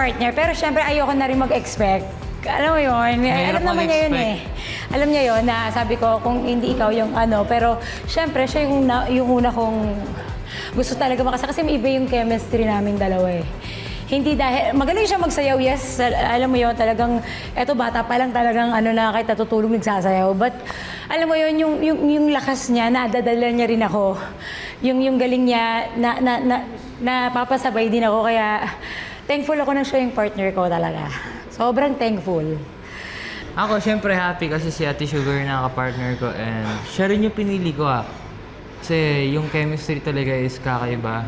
partner. Pero syempre, ayoko na rin mag-expect. Alam mo yun, alam naman niya yun eh. Alam niya yun na sabi ko, kung hindi ikaw yung ano, pero syempre, siya yung una kong gusto talaga makasama. Kasi may iba yung chemistry naming dalawa eh. Hindi dahil, magaling siya magsayaw, yes. Alam mo yun, talagang, eto bata pa lang talagang ano na kahit natutulog nagsasayaw. But, alam mo yun, yung lakas niya, nadadala niya rin ako. Yung galing niya, na papasabay din ako. Kaya, thankful ako na siya yung partner ko talaga. Sobrang thankful. Ako, syempre happy kasi si Ate Sugar na ka-partner ko and siya rin yung pinili ko Kasi yung chemistry talaga is kakaiba.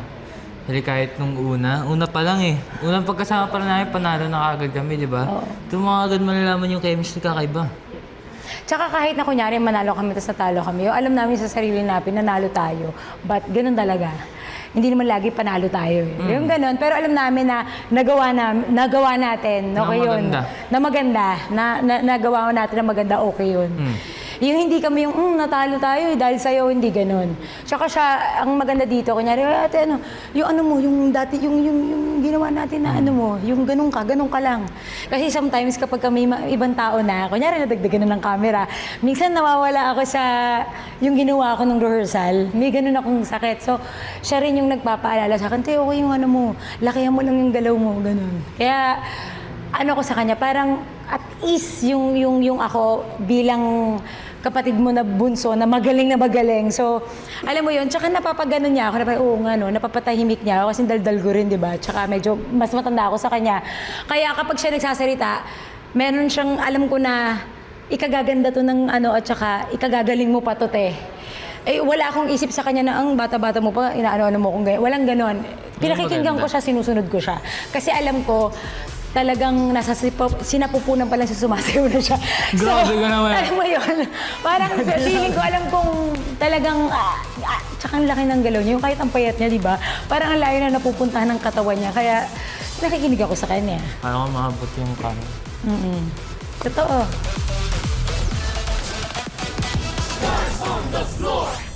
Kasi kahit nung una pa lang eh. Unang pagkasama pa lang namin, panalo na kagad kami, di ba? Oo. Doon mo agad malalaman yung chemistry kakaiba. Tsaka kahit na kunyari manalo kami, tapos natalo kami, alam namin sa sarili natin, nanalo tayo. But ganun talaga. Hindi naman lagi panalo tayo eh. Yung ganun. Pero alam namin na nagawa natin, okay yun. Na maganda. Nagawa natin na maganda, okay yun. Yung hindi kami yung, natalo tayo eh, dahil sa'yo, hindi ganun. Tsaka siya, ang maganda dito, kunyari, ate, ano, yung ano mo, yung dati, yung ginawa natin na ano mo, yung ganun ka lang. Kasi sometimes kapag kami ibang tao na, kunyari, nadagdagan na ng camera, minsan nawawala ako sa yung ginawa ko nung rehearsal. May ganun akong sakit. So, siya rin yung nagpapaalala sa akin, okay yung ano mo, lakihan mo lang yung galaw mo, ganun. Kaya, ano ko sa kanya, parang at ease yung ako bilang kapatid mo na bunso na magaling. So, alam mo yun, tsaka napapagano niya ako, napapatahimik niya ako kasi daldal ko rin, di ba? Tsaka medyo mas matanda ako sa kanya. Kaya kapag siya nagsasalita, meron siyang, alam ko na, ikagaganda to ng ano, at tsaka ikagagaling mo pa to, te. Eh, wala akong isip sa kanya na ang bata-bata mo pa, inaano-ano mo kung ganyan. Walang ganon. Pinakikinggan ko siya, sinusunod ko siya. Kasi alam ko, talagang nasa sinapupunan pa lang siya, sumasayaw na siya. Grabe ka naman. Alam mo yun, parang feeling ko alam kong talagang, tsaka ang laki ng galaw niya, yung kahit ang payat niya, di ba? Parang ang layo na napupuntahan ng katawan niya, kaya nakikinig ako sa kanya. Parang maabot yung camera. Totoo. Stars on the floor.